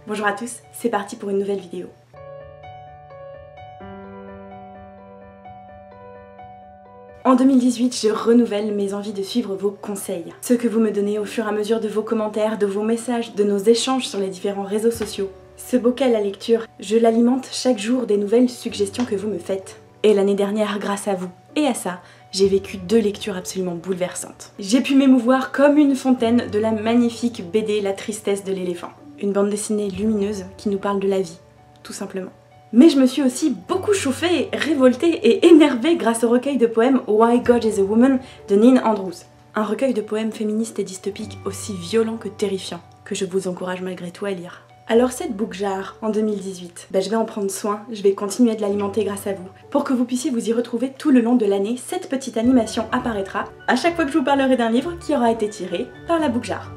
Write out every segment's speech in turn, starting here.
Bonjour à tous, c'est parti pour une nouvelle vidéo. En 2018, je renouvelle mes envies de suivre vos conseils. Ceux que vous me donnez au fur et à mesure de vos commentaires, de vos messages, de nos échanges sur les différents réseaux sociaux. Ce bocal à lecture, je l'alimente chaque jour des nouvelles suggestions que vous me faites. Et l'année dernière, grâce à vous et à ça, j'ai vécu 2 lectures absolument bouleversantes. J'ai pu m'émouvoir comme une fontaine de la magnifique BD La tristesse de l'éléphant. Une bande dessinée lumineuse qui nous parle de la vie, tout simplement. Mais je me suis aussi beaucoup chauffée, révoltée et énervée grâce au recueil de poèmes Why God is a Woman de Nin Andrews. Un recueil de poèmes féministes et dystopiques aussi violent que terrifiant, que je vous encourage malgré tout à lire. Alors cette book jar en 2018, je vais en prendre soin, je vais continuer de l'alimenter grâce à vous. Pour que vous puissiez vous y retrouver tout le long de l'année, cette petite animation apparaîtra à chaque fois que je vous parlerai d'un livre qui aura été tiré par la book jar.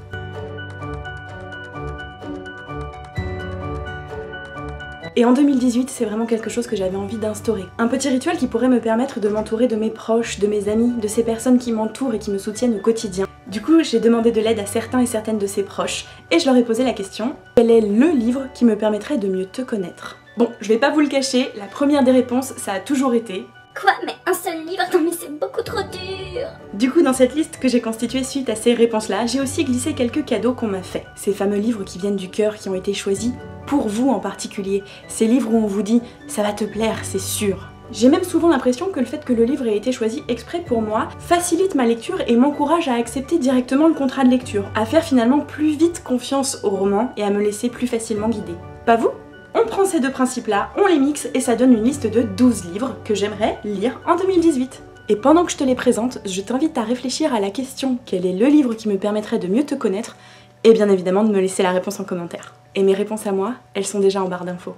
Et en 2018, c'est vraiment quelque chose que j'avais envie d'instaurer. Un petit rituel qui pourrait me permettre de m'entourer de mes proches, de mes amis, de ces personnes qui m'entourent et qui me soutiennent au quotidien. Du coup, j'ai demandé de l'aide à certains et certaines de ces proches, et je leur ai posé la question, quel est le livre qui me permettrait de mieux te connaître? Bon, je vais pas vous le cacher, la première des réponses, ça a toujours été... Quoi? Mais un seul livre? Non mais c'est beaucoup trop dur! Du coup, dans cette liste que j'ai constituée suite à ces réponses-là, j'ai aussi glissé quelques cadeaux qu'on m'a fait. Ces fameux livres qui viennent du cœur, qui ont été choisis pour vous en particulier. Ces livres où on vous dit « ça va te plaire, c'est sûr ». J'ai même souvent l'impression que le fait que le livre ait été choisi exprès pour moi facilite ma lecture et m'encourage à accepter directement le contrat de lecture, à faire finalement plus vite confiance au roman et à me laisser plus facilement guider. Pas vous ? On prend ces 2 principes-là, on les mixe et ça donne une liste de 12 livres que j'aimerais lire en 2018. Et pendant que je te les présente, je t'invite à réfléchir à la question « quel est le livre qui me permettrait de mieux te connaître ?» et bien évidemment de me laisser la réponse en commentaire. Et mes réponses à moi, elles sont déjà en barre d'infos.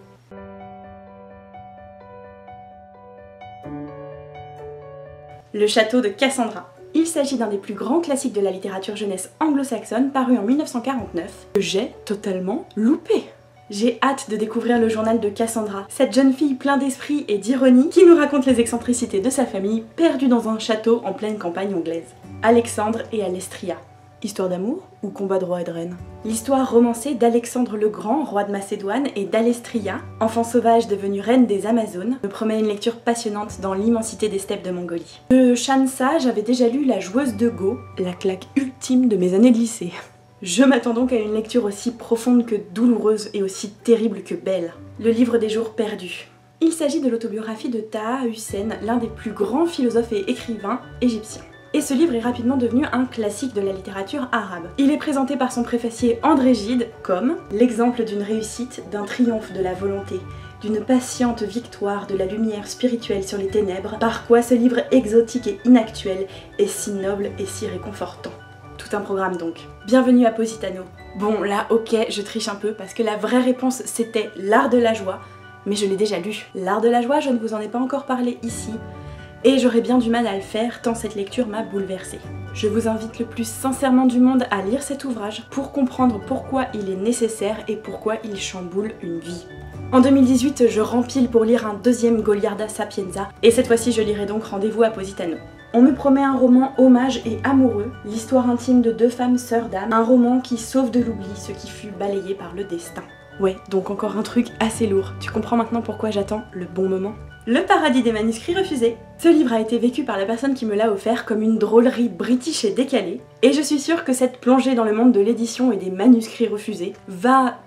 Le château de Cassandra. Il s'agit d'un des plus grands classiques de la littérature jeunesse anglo-saxonne paru en 1949 que j'ai totalement loupé. J'ai hâte de découvrir le journal de Cassandra, cette jeune fille plein d'esprit et d'ironie qui nous raconte les excentricités de sa famille perdue dans un château en pleine campagne anglaise. Alexandre et Alestria. Histoire d'amour ou combat de roi et de reine? L'histoire romancée d'Alexandre le Grand, roi de Macédoine, et d'Alestria, enfant sauvage devenue reine des Amazones, me promet une lecture passionnante dans l'immensité des steppes de Mongolie. De Shansa, j'avais déjà lu La joueuse de Go, la claque ultime de mes années de lycée. Je m'attends donc à une lecture aussi profonde que douloureuse et aussi terrible que belle. Le livre des jours perdus. Il s'agit de l'autobiographie de Taha Hussein, l'un des plus grands philosophes et écrivains égyptiens. Et ce livre est rapidement devenu un classique de la littérature arabe. Il est présenté par son préfacier André Gide comme l'exemple d'une réussite, d'un triomphe de la volonté, d'une patiente victoire de la lumière spirituelle sur les ténèbres, par quoi ce livre exotique et inactuel est si noble et si réconfortant. Tout un programme donc. Bienvenue à Positano. Bon là ok, je triche un peu parce que la vraie réponse c'était L'art de la joie, mais je l'ai déjà lu. L'art de la joie, je ne vous en ai pas encore parlé ici. Et j'aurais bien du mal à le faire tant cette lecture m'a bouleversée. Je vous invite le plus sincèrement du monde à lire cet ouvrage pour comprendre pourquoi il est nécessaire et pourquoi il chamboule une vie. En 2018, je rempile pour lire un 2e Goliarda Sapienza et cette fois-ci je lirai donc Rendez-vous à Positano. On me promet un roman hommage et amoureux, l'histoire intime de 2 femmes sœurs d'âme, un roman qui sauve de l'oubli ce qui fut balayé par le destin. Ouais, donc encore un truc assez lourd. Tu comprends maintenant pourquoi j'attends le bon moment? Le paradis des manuscrits refusés. Ce livre a été vécu par la personne qui me l'a offert comme une drôlerie british et décalée, et je suis sûre que cette plongée dans le monde de l'édition et des manuscrits refusés va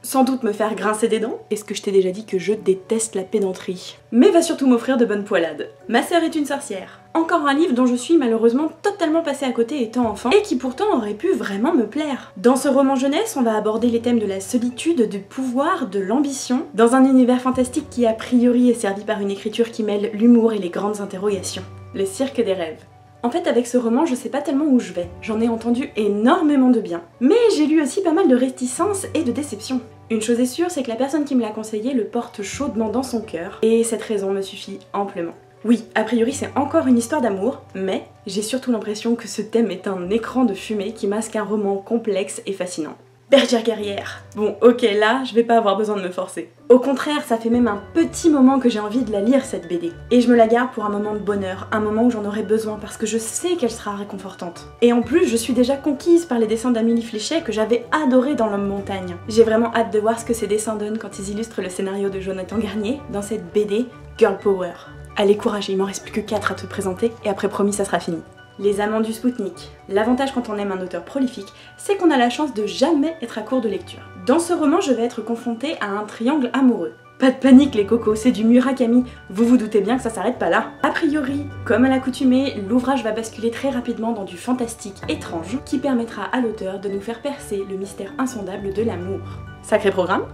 sans doute me faire grincer des dents. Est-ce que je t'ai déjà dit que je déteste la pédanterie? Mais va surtout m'offrir de bonnes poilades. Ma sœur est une sorcière. Encore un livre dont je suis malheureusement totalement passée à côté étant enfant et qui pourtant aurait pu vraiment me plaire. Dans ce roman jeunesse, on va aborder les thèmes de la solitude, du pouvoir, de l'ambition, dans un univers fantastique qui a priori est servi par une écriture qui mêle l'humour et les grandes interrogations. Le cirque des rêves. En fait, avec ce roman, je sais pas tellement où je vais. J'en ai entendu énormément de bien. Mais j'ai lu aussi pas mal de réticences et de déceptions. Une chose est sûre, c'est que la personne qui me l'a conseillé le porte chaudement dans son cœur, et cette raison me suffit amplement. Oui, a priori c'est encore une histoire d'amour, mais j'ai surtout l'impression que ce thème est un écran de fumée qui masque un roman complexe et fascinant. Bergère guerrière. Bon, ok, là, je vais pas avoir besoin de me forcer. Au contraire, ça fait même un petit moment que j'ai envie de la lire, cette BD. Et je me la garde pour un moment de bonheur, un moment où j'en aurai besoin, parce que je sais qu'elle sera réconfortante. Et en plus, je suis déjà conquise par les dessins d'Amélie Fléchet que j'avais adoré dans L'Homme Montagne. J'ai vraiment hâte de voir ce que ces dessins donnent quand ils illustrent le scénario de Jonathan Garnier dans cette BD Girl Power. Allez, courage, il m'en reste plus que 4 à te présenter, et après promis, ça sera fini. Les Amants du Spoutnik. L'avantage quand on aime un auteur prolifique, c'est qu'on a la chance de jamais être à court de lecture. Dans ce roman, je vais être confrontée à un triangle amoureux. Pas de panique les cocos, c'est du Murakami, vous vous doutez bien que ça s'arrête pas là. A priori, comme à l'accoutumée, l'ouvrage va basculer très rapidement dans du fantastique étrange qui permettra à l'auteur de nous faire percer le mystère insondable de l'amour. Sacré programme.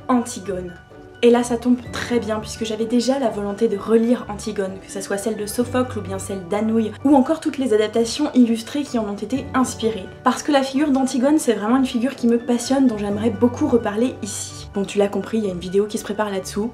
Antigone. Et là ça tombe très bien puisque j'avais déjà la volonté de relire Antigone, que ce soit celle de Sophocle ou bien celle d'Anouilh, ou encore toutes les adaptations illustrées qui en ont été inspirées. Parce que la figure d'Antigone c'est vraiment une figure qui me passionne, dont j'aimerais beaucoup reparler ici. Bon tu l'as compris, il y a une vidéo qui se prépare là-dessous,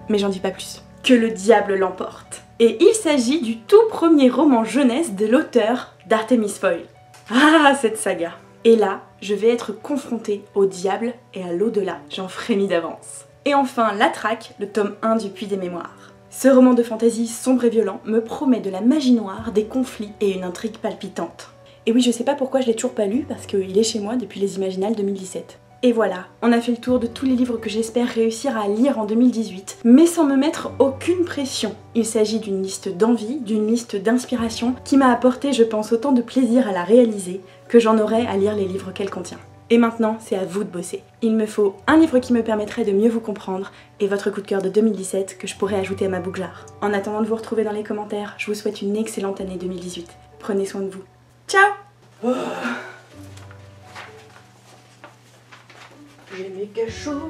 mais j'en dis pas plus. Que le diable l'emporte. Et il s'agit du tout premier roman jeunesse de l'auteur d'Artemis Fowl. Ah cette saga. Et là, je vais être confrontée au diable et à l'au-delà, j'en frémis d'avance. Et enfin, La Traque, le tome 1 du Puits des Mémoires. Ce roman de fantaisie sombre et violent me promet de la magie noire, des conflits et une intrigue palpitante. Et oui, je sais pas pourquoi je l'ai toujours pas lu, parce qu'il est chez moi depuis les Imaginales 2017. Et voilà, on a fait le tour de tous les livres que j'espère réussir à lire en 2018, mais sans me mettre aucune pression. Il s'agit d'une liste d'envie, d'une liste d'inspiration, qui m'a apporté, je pense, autant de plaisir à la réaliser que j'en aurais à lire les livres qu'elle contient. Et maintenant, c'est à vous de bosser. Il me faut un livre qui me permettrait de mieux vous comprendre et votre coup de cœur de 2017 que je pourrais ajouter à ma boucle-jar. En attendant de vous retrouver dans les commentaires, je vous souhaite une excellente année 2018. Prenez soin de vous. Ciao! Oh. J'ai méga chaud.